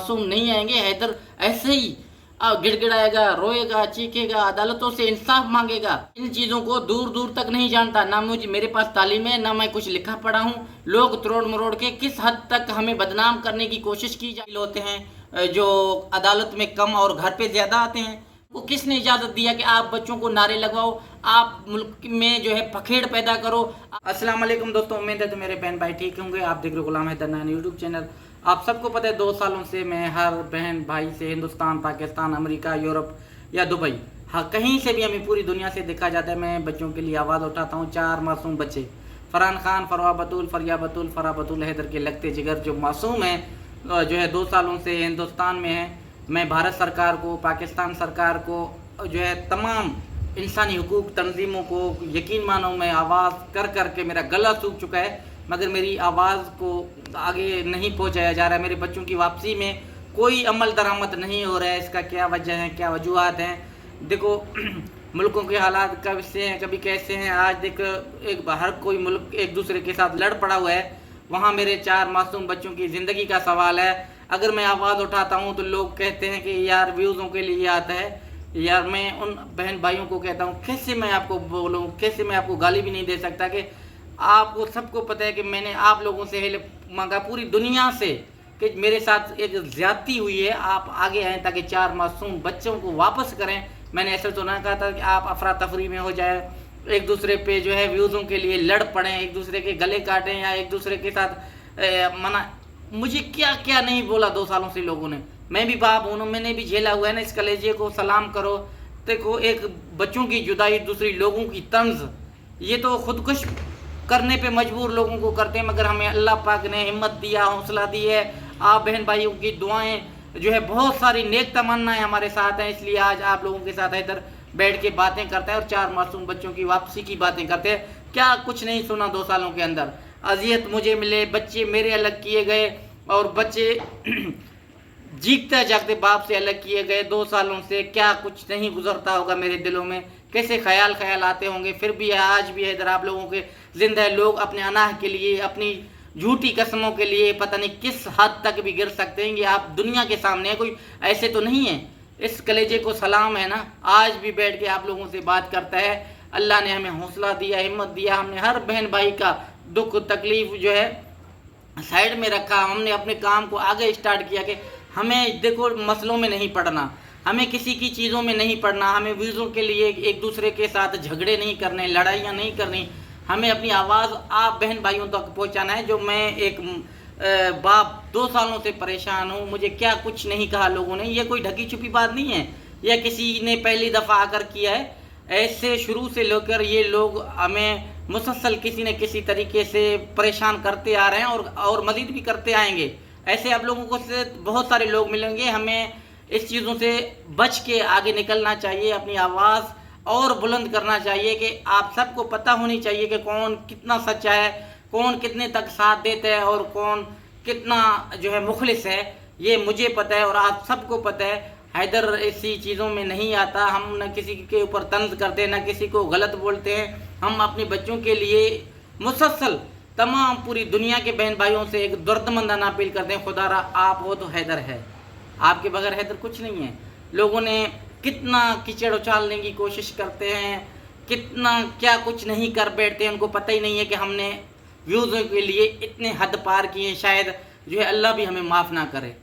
मासूम नहीं आएंगे। हैदर ऐसे ही गिड़गिड़ाएगा, रोएगा, चीखेगा, अदालतों से इंसाफ मांगेगा। इन चीज़ों को दूर दूर तक नहीं जानता। ना मुझे मेरे पास तालीम है, ना मैं कुछ लिखा पढ़ा हूँ। लोग तरोड़ मरोड़ के किस हद तक हमें बदनाम करने की कोशिश की जा होते हैं, जो अदालत में कम और घर पे ज़्यादा आते हैं। वो किसने इजाज़त दिया कि आप बच्चों को नारे लगवाओ, आप मुल्क में जो है पखेड़ पैदा करो। अस्सलाम वालेकुम दोस्तों, उम्मीद है तो मेरे बहन भाई ठीक होंगे। आप देख रहे हो गुलाम हैदर नानी यूट्यूब चैनल। आप सबको पता है 2 सालों से मैं हर बहन भाई से हिंदुस्तान, पाकिस्तान, अमेरिका, यूरोप या दुबई, हाँ कहीं से भी हमें पूरी दुनिया से देखा जाता है, मैं बच्चों के लिए आवाज़ उठाता हूँ। 4 मासूम बच्चे, फरहान खान, फरवा बतूल, फरिया बतूल, फरा बतूल हैदर के लगते जिगर जो मासूम हैं, जो है 2 सालों से हिंदुस्तान में है। मैं भारत सरकार को, पाकिस्तान सरकार को, जो है तमाम इंसानी हुकूक तंजीमों को यकीन मानो, मैं आवाज़ कर कर के मेरा गला सूख चुका है, मगर मेरी आवाज़ को आगे नहीं पहुंचाया जा रहा है। मेरे बच्चों की वापसी में कोई अमल दरामद नहीं हो रहा है। इसका क्या वजह है, क्या वजूहात हैं? देखो मुल्कों के हालात कब से हैं, कभी कैसे हैं। आज देखो एक हर कोई मुल्क एक दूसरे के साथ लड़ पड़ा हुआ है। वहाँ मेरे 4 मासूम बच्चों की ज़िंदगी का सवाल है। अगर मैं आवाज़ उठाता हूँ तो लोग कहते हैं कि यार व्यूज़ों के लिए आता है। यार मैं उन बहन भाइयों को कहता हूँ, कैसे मैं आपको बोलूँ, कैसे मैं आपको गाली भी नहीं दे सकता कि आपको सबको पता है कि मैंने आप लोगों से हेल्प मांगा पूरी दुनिया से कि मेरे साथ एक ज़्यादती हुई है, आप आगे आएँ ताकि 4 मासूम बच्चों को वापस करें। मैंने ऐसा तो ना कहा था कि आप अफरा तफरी में हो जाए, एक दूसरे पे जो है व्यूज़ों के लिए लड़ पड़ें, एक दूसरे के गले काटें या एक दूसरे के साथ मना। मुझे क्या क्या नहीं बोला 2 सालों से लोगों ने। मैं भी बाप हूँ, मैंने भी झेला हुआ है ना। इस कलेजे को सलाम करो। देखो एक बच्चों की जुदाई, दूसरी लोगों की तंज, ये तो खुदकुश करने पे मजबूर लोगों को करते हैं, मगर हमें अल्लाह पाक ने हिम्मत दिया, हौसला दी है। आप बहन भाइयों की दुआएं जो है, बहुत सारी नेक तमन्नाएं हमारे साथ हैं, इसलिए आज आप लोगों के साथ इधर बैठ के बातें करते हैं और 4 मासूम बच्चों की वापसी की बातें करते हैं। क्या कुछ नहीं सुना 2 सालों के अंदर। अजियत मुझे मिले, बच्चे मेरे अलग किए गए और बच्चे जीतते जागते बाप से अलग किए गए। 2 सालों से क्या कुछ नहीं गुजरता होगा मेरे दिलों में, कैसे ख्याल आते होंगे। फिर भी आज भी इधर आप लोगों के जिंदा है। लोग अपने अनाह के लिए, अपनी झूठी कसमों के लिए पता नहीं किस हद तक भी गिर सकते हैं। ये आप दुनिया के सामने है, कोई ऐसे तो नहीं है। इस कलेजे को सलाम है ना, आज भी बैठ के आप लोगों से बात करता है। अल्लाह ने हमें हौसला दिया, हिम्मत दिया। हमने हर बहन भाई का दुख तकलीफ जो है साइड में रखा। हमने अपने काम को आगे स्टार्ट किया कि हमें देखो मसलों में नहीं पड़ना, हमें किसी की चीज़ों में नहीं पड़ना, हमें व्यूज़ों के लिए एक दूसरे के साथ झगड़े नहीं करने, लड़ाइयाँ नहीं करनी। हमें अपनी आवाज़ आप बहन भाइयों तक पहुँचाना है। जो मैं एक बाप 2 सालों से परेशान हूँ, मुझे क्या कुछ नहीं कहा लोगों ने। ये कोई ढकी छुपी बात नहीं है, या किसी ने पहली दफ़ा आकर किया है। ऐसे शुरू से लेकर ये लोग हमें मुसलसल किसी न किसी तरीके से परेशान करते आ रहे हैं और मज़ीद भी करते आएंगे। ऐसे आप लोगों को से बहुत सारे लोग मिलेंगे। हमें इस चीज़ों से बच के आगे निकलना चाहिए, अपनी आवाज़ और बुलंद करना चाहिए कि आप सबको पता होनी चाहिए कि कौन कितना सच्चा है, कौन कितने तक साथ देता है और कौन कितना जो है मुखलिस है। ये मुझे पता है और आप सबको पता है। हैदर ऐसी चीज़ों में नहीं आता। हम न किसी के ऊपर तंज करते, न किसी को गलत बोलते हैं। हम अपने बच्चों के लिए मुसलसल तमाम पूरी दुनिया के बहन भाइयों से एक दर्दमंदाना अपील करते हैं, खुदारा आप हो तो हैदर है, आपके बगैर हैदर कुछ नहीं है। लोगों ने कितना कीचड़ उछालने की कोशिश करते हैं, कितना क्या कुछ नहीं कर बैठते हैं। उनको पता ही नहीं है कि हमने व्यूज़ों के लिए इतने हद पार किए। शायद जो है अल्लाह भी हमें माफ़ ना करे।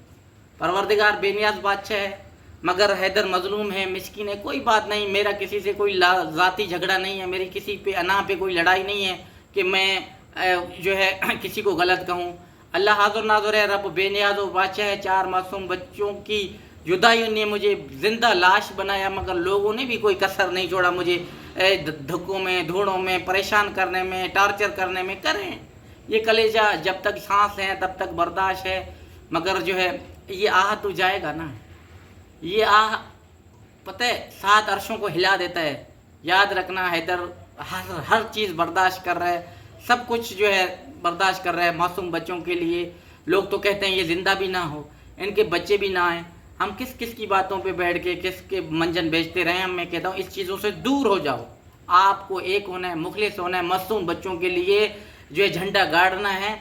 परवरदिगार बेनियाज बादशाह है, मगर हैदर मजलूम है, मिस्किन है। कोई बात नहीं, मेरा किसी से कोई ज़ाती झगड़ा नहीं है, मेरी किसी पे अना पे कोई लड़ाई नहीं है कि मैं जो है किसी को गलत कहूँ। अल्लाह हाज़ुर नाज़ुर है, रब बेनियाज़ और बादशाह है। 4 मासूम बच्चों की जुदाई ने मुझे ज़िंदा लाश बनाया, मगर लोगों ने भी कोई कसर नहीं छोड़ा मुझे धक्कों में, धूड़ों में, परेशान करने में, टार्चर करने में। करें, ये कलेजा जब तक सांस है तब तक बर्दाश्त है, मगर जो है ये आह तो जाएगा ना। ये आह पता है 7 अर्शों को हिला देता है। याद रखना, हैदर हर चीज़ बर्दाश्त कर रहा है, सब कुछ जो है बर्दाश्त कर रहा है मासूम बच्चों के लिए। लोग तो कहते हैं ये ज़िंदा भी ना हो, इनके बच्चे भी ना आए। हम किस किस की बातों पे बैठ के किसके मंजन बेचते रहे हैं। मैं कहता हूँ इस चीज़ों से दूर हो जाओ। आपको एक होना है, मुखलिस होना है, मासूम बच्चों के लिए जो है झंडा गाड़ना है।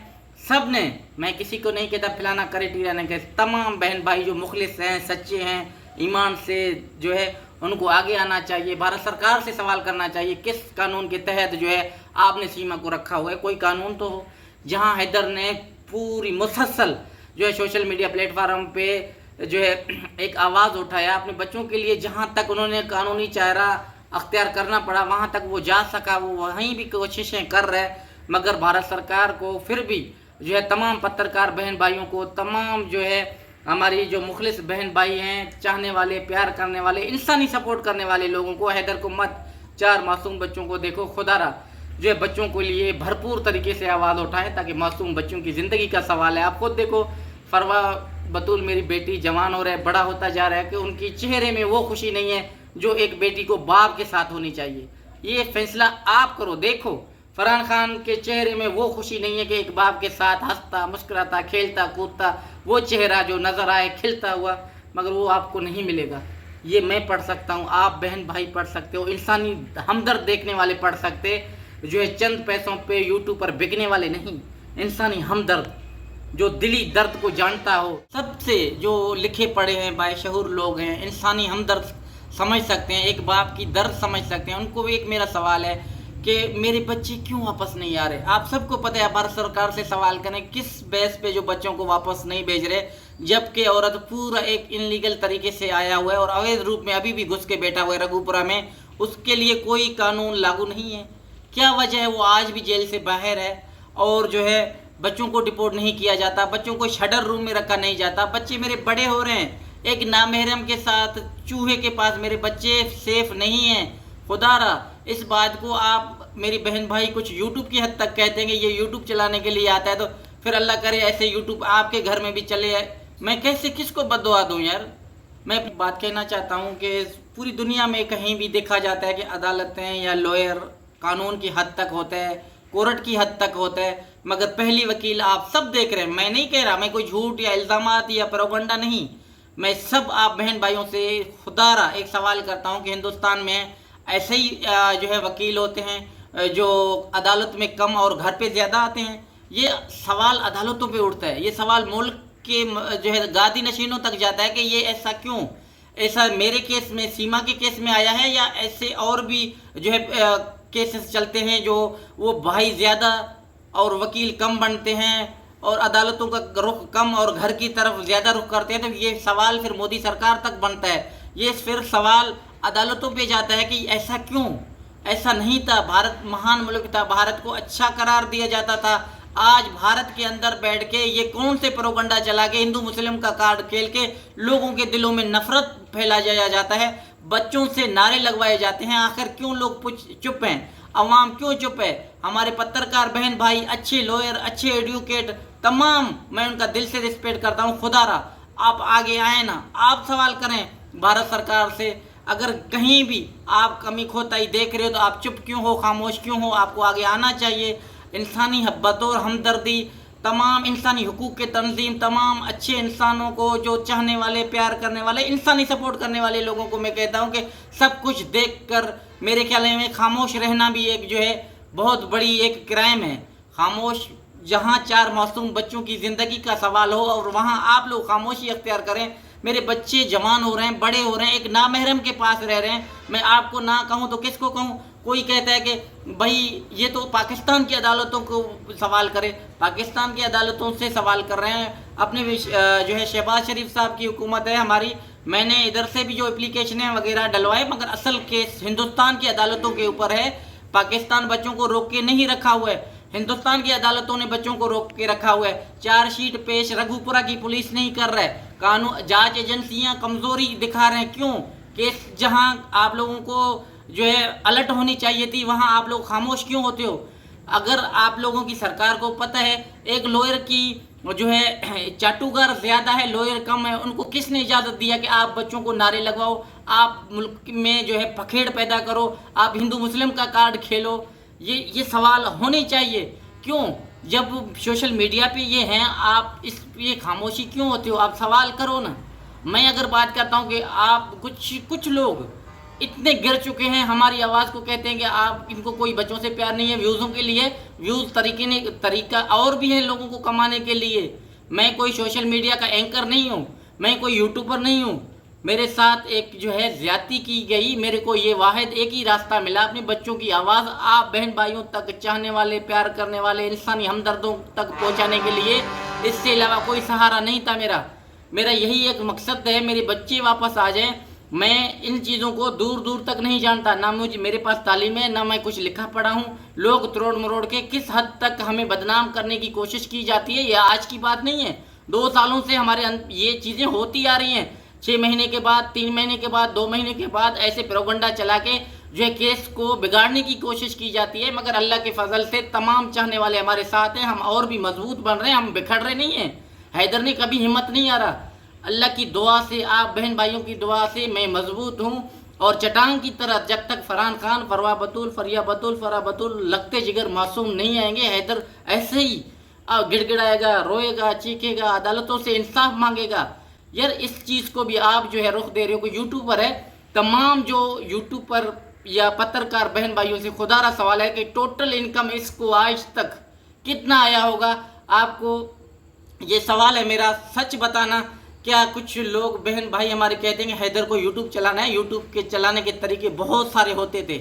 सब ने, मैं किसी को नहीं कहता फलाना करे टीरा नहीं कहता, तमाम बहन भाई जो मुखलिस हैं, सच्चे हैं, ईमान से जो है उनको आगे आना चाहिए। भारत सरकार से सवाल करना चाहिए किस कानून के तहत जो है आपने सीमा को रखा हुआ है। कोई कानून तो हो। जहां हैदर ने पूरी मुसलसल जो है सोशल मीडिया प्लेटफार्म पे जो है एक आवाज़ उठाया अपने बच्चों के लिए, जहां तक उन्होंने कानूनी चारा अख्तियार करना पड़ा वहां तक वो जा सका, वो वहीं भी कोशिशें कर रहे। मगर भारत सरकार को फिर भी जो है तमाम पत्रकार बहन भाइयों को, तमाम जो है हमारी जो मुखलिस बहन भाई हैं, चाहने वाले, प्यार करने वाले, इंसानी सपोर्ट करने वाले लोगों को, हैदर को मत, 4 मासूम बच्चों को देखो, खुदारा जो है बच्चों के लिए भरपूर तरीके से आवाज़ उठाएं ताकि मासूम बच्चों की ज़िंदगी का सवाल है। आप खुद देखो, फरवा बतूल मेरी बेटी जवान हो रहा है, बड़ा होता जा रहा है कि उनकी चेहरे में वो खुशी नहीं है जो एक बेटी को बाप के साथ होनी चाहिए। ये फैसला आप करो। देखो फरहान खान के चेहरे में वो खुशी नहीं है कि एक बाप के साथ हंसता, मुस्कुराता, खेलता, कूदता, वो चेहरा जो नज़र आए खिलता हुआ, मगर वो आपको नहीं मिलेगा। ये मैं पढ़ सकता हूँ, आप बहन भाई पढ़ सकते हो, इंसानी हमदर्द देखने वाले पढ़ सकते, जो है चंद पैसों पे यूट्यूब पर बिकने वाले नहीं। इंसानी हमदर्द जो दिली दर्द को जानता हो, सबसे जो लिखे पढ़े हैं, बाशऊर लोग हैं, इंसानी हमदर्द समझ सकते हैं, एक बाप की दर्द समझ सकते हैं। उनको भी एक मेरा सवाल है कि मेरे बच्चे क्यों वापस नहीं आ रहे। आप सबको पता है, भारत सरकार से सवाल करें किस बेस पे जो बच्चों को वापस नहीं भेज रहे, जबकि औरत पूरा एक इनलीगल तरीके से आया हुआ है और अवैध रूप में अभी भी घुस के बैठा हुआ है रघुपुरा में, उसके लिए कोई कानून लागू नहीं है। क्या वजह है वो आज भी जेल से बाहर है और जो है बच्चों को डिपोर्ट नहीं किया जाता, बच्चों को शटर रूम में रखा नहीं जाता। बच्चे मेरे बड़े हो रहे हैं, एक नामहरम के साथ चूहे के पास मेरे बच्चे सेफ नहीं हैं। खुदारा इस बात को आप मेरी बहन भाई कुछ यूट्यूब की हद तक कहते हैं कि ये यूट्यूब चलाने के लिए आता है, तो फिर अल्लाह करे ऐसे यूट्यूब आपके घर में भी चले आए। मैं कैसे किसको बद्दुआ दूं यार। मैं बात कहना चाहता हूं कि पूरी दुनिया में कहीं भी देखा जाता है कि अदालतें या लॉयर कानून की हद तक होता है, कोर्ट की हद तक होता है, मगर पहली वकील आप सब देख रहे हैं। मैं नहीं कह रहा, मैं कोई झूठ या इल्ज़ामात या प्रोपगंडा नहीं, मैं सब आप बहन भाइयों से खुदारा एक सवाल करता हूं कि हिंदुस्तान में ऐसे ही जो है वकील होते हैं जो अदालत में कम और घर पे ज़्यादा आते हैं। ये सवाल अदालतों पे उठता है, ये सवाल मुल्क के जो है गादी नशीनों तक जाता है कि ये ऐसा क्यों, ऐसा मेरे केस में, सीमा के केस में आया है या ऐसे और भी जो है केसेस चलते हैं जो वो भाई ज़्यादा और वकील कम बनते हैं और अदालतों का रुख कम और घर की तरफ ज़्यादा रुख करते हैं। तो ये सवाल फिर मोदी सरकार तक बनता है, ये फिर सवाल अदालतों पे जाता है कि ऐसा क्यों, ऐसा नहीं था। भारत महान मुल्क था, भारत को अच्छा करार दिया जाता था। आज भारत के अंदर बैठ के ये कौन से प्रोपगंडा चला के हिंदू मुस्लिम का कार्ड खेल के लोगों के दिलों में नफरत फैलाया जाता है, बच्चों से नारे लगवाए जाते हैं। आखिर क्यों लोग चुप हैं, अवाम क्यों चुप है? हमारे पत्रकार बहन भाई, अच्छे लॉयर, अच्छे एडवोकेट, तमाम मैं उनका दिल से रिस्पेक्ट करता हूँ। खुदारा आप आगे आए ना, आप सवाल करें भारत सरकार से। अगर कहीं भी आप कमी खोताई देख रहे हो तो आप चुप क्यों हो, खामोश क्यों हो? आपको आगे आना चाहिए। इंसानी बतौर हमदर्दी तमाम इंसानी हुकूक के तंजीम, तमाम अच्छे इंसानों को जो चाहने वाले, प्यार करने वाले, इंसानी सपोर्ट करने वाले लोगों को मैं कहता हूं कि सब कुछ देखकर मेरे ख्याल में खामोश रहना भी एक जो है बहुत बड़ी एक क्राइम है। खामोश, जहां 4 मासूम बच्चों की ज़िंदगी का सवाल हो और वहां आप लोग खामोशी अख्तियार करें। मेरे बच्चे जवान हो रहे हैं, बड़े हो रहे हैं, एक नामहरम के पास रह रहे हैं। मैं आपको ना कहूँ तो किसको कहूँ? कोई कहता है कि भाई ये तो पाकिस्तान की अदालतों को सवाल करे, पाकिस्तान की अदालतों से सवाल कर रहे हैं। अपने जो है शहबाज शरीफ साहब की हुकूमत है हमारी, मैंने इधर से भी जो एप्लीकेशनें वगैरह डलवाए, मगर असल केस हिंदुस्तान की अदालतों के ऊपर है। पाकिस्तान बच्चों को रोक के नहीं रखा हुआ है, हिंदुस्तान की अदालतों ने बच्चों को रोक के रखा हुआ है। चार्जशीट पेश रघुपुरा की पुलिस नहीं कर रहा है, कानून जांच एजेंसियां कमजोरी दिखा रहे हैं। क्यों? केस जहां आप लोगों को जो है अलर्ट होनी चाहिए थी, वहां आप लोग खामोश क्यों होते हो? अगर आप लोगों की सरकार को पता है एक लॉयर की जो है चाटुकार ज़्यादा है, लॉयर कम है, उनको किसने इजाज़त दिया कि आप बच्चों को नारे लगवाओ, आप मुल्क में जो है पखेड़ पैदा करो, आप हिंदू मुस्लिम का कार्ड खेलो? ये सवाल होने चाहिए। क्यों जब सोशल मीडिया पे ये हैं आप ये खामोशी क्यों होते हो? आप सवाल करो ना। मैं अगर बात करता हूँ कि आप कुछ लोग اتنے گر چکے ہیں ہماری آواز کو، کہتے ہیں کہ آپ ان کو کوئی بچوں سے پیار نہیں ہے، ویوزوں کے لیے، ویوز طریقہ اور بھی ہے لوگوں کو کمانے کے لیے۔ میں کوئی سوشل میڈیا کا اینکر نہیں ہوں، میں کوئی یوٹیوبر نہیں ہوں، میرے ساتھ ایک جو ہے زیادتی کی گئی، میرے کو یہ واحد ایک ہی راستہ ملا اپنے بچوں کی آواز آپ بہن بھائیوں تک، چاہنے والے، پیار کرنے والے، انسانی ہمدردوں تک پہنچانے کے لیے۔ اس سے علاوہ کوئی سہارا نہیں تھا میرا یہی ایک مقصد ہے، میرے بچے واپس آ جائیں۔ میں ان چیزوں کو دور دور تک نہیں جانتا، نہ میرے پاس تعلیم ہے، نہ میں کچھ لکھا پڑھا ہوں۔ لوگ تروڑ مروڑ کے کس حد تک ہمیں بدنام کرنے کی کوشش کی جاتی ہے، یہ آج کی بات نہیں ہے، 2 سالوں سے ہمارے یہ چیزیں ہوتی آ رہی ہیں۔ 6 مہینے کے بعد، 3 مہینے کے بعد، 2 مہینے کے بعد ایسے پروگنڈا چلا کے جو ہے کیس کو بگاڑنے کی کوشش کی جاتی ہے، مگر اللہ کے فضل سے تمام چاہنے والے ہمارے ساتھ ہیں، ہم اور بھی مضبوط بن رہے ہیں، ہم بکھر رہے نہیں ہیں۔ حیدر نے کبھی ہمت نہیں آ رہا، اللہ کی دعا سے، آپ بہن بھائیوں کی دعا سے میں مضبوط ہوں، اور چٹان کی طرح جب تک فرحان خان، فروا بطول، فریا بطول، فرا بطول لگتے جگر معصوم نہیں آئیں گے، حیدر ایسے ہی گڑ گڑائے گا، روئے گا، چیخے گا، عدالتوں سے انصاف مانگے گا۔ یار اس چیز کو بھی آپ جو ہے رخ دے رہے ہو، کوئی یوٹیوبر ہے، تمام جو یوٹیوب پر یا پترکار بہن بھائیوں سے خدا را سوال ہے کہ ٹوٹل انکم اس کو آج تک کتنا آیا ہوگا؟ آپ کو یہ سوال ہے میرا، سچ بتانا۔ کیا کچھ لوگ بہن بھائی ہمارے کہتے ہیں کہ حیدر کو یوٹیوب چلانا ہے، یوٹیوب کے چلانے کے طریقے بہت سارے ہوتے تھے،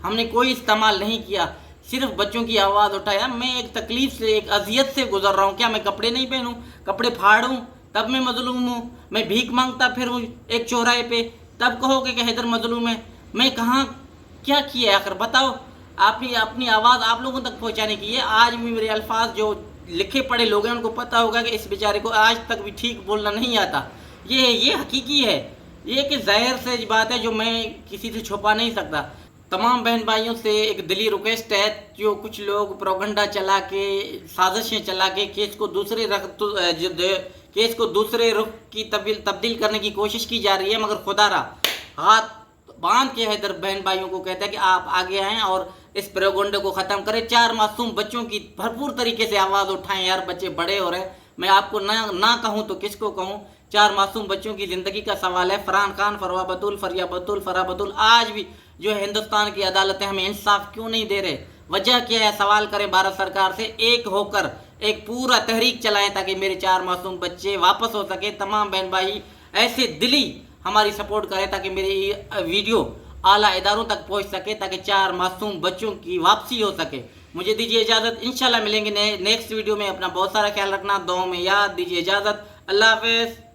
ہم نے کوئی استعمال نہیں کیا، صرف بچوں کی آواز اٹھایا۔ میں ایک تکلیف سے، ایک اذیت سے گزر رہا ہوں، کیا میں کپڑے نہیں پہنوں، کپڑے پھاڑوں تب میں مظلوم ہوں؟ میں بھیک مانگتا پھروں ایک چوراہے پہ تب کہو گے کہ حیدر مظلوم ہے؟ میں کہاں کیا کیا ہے آخر بتاؤ؟ آپ ہی اپنی آواز آپ لوگوں تک پہنچانے کی ہے۔ آج بھی میرے الفاظ جو لکھے پڑھے لوگ ہیں ان کو پتہ ہوگا کہ اس بیچارے کو آج تک بھی ٹھیک بولنا نہیں آتا، یہ حقیقی ہے، یہ کہ ظاہر سے بات ہے جو میں کسی سے چھپا نہیں سکتا۔ تمام بہن بھائیوں سے ایک دلی ریکویسٹ ہے، جو کچھ لوگ پروگنڈا چلا کے، سازشیں چلا کے کیس کو دوسرے رخ کی تبدیل کرنے کی کوشش کی جا رہی ہے، مگر خدا را ہاتھ باندھ کے حیدر بہن بھائیوں کو کہتا ہے کہ آپ آگے آئیں اور اس پروگنڈے کو ختم کریں، 4 معصوم بچوں کی بھرپور طریقے سے آواز اٹھائیں۔ یار بچے بڑے ہو رہے ہیں، میں آپ کو نہ کہوں تو کس کو کہوں؟ 4 معصوم بچوں کی زندگی کا سوال ہے۔ فرحان خان، فروا بطول، فریا بطول، فرا بطول، آج بھی جو ہے ہندوستان کی عدالتیں ہمیں انصاف کیوں نہیں دے رہے؟ وجہ کیا ہے؟ سوال کریں بھارت سرکار سے، ایک ہو کر ایک پورا تحریک چلائیں تاکہ میرے 4 معصوم بچے واپس ہو سکے۔ تمام بہن بھائی ایسے دلی ہماری سپورٹ کریں تاکہ میری ویڈیو اعلیٰ اداروں تک پہنچ سکے، تاکہ 4 معصوم بچوں کی واپسی ہو سکے۔ مجھے دیجیے اجازت، انشاءاللہ ملیں گے نیکسٹ ویڈیو میں۔ اپنا بہت سارا خیال رکھنا، دعاؤں میں یاد دیجیے۔ اجازت، اللہ حافظ۔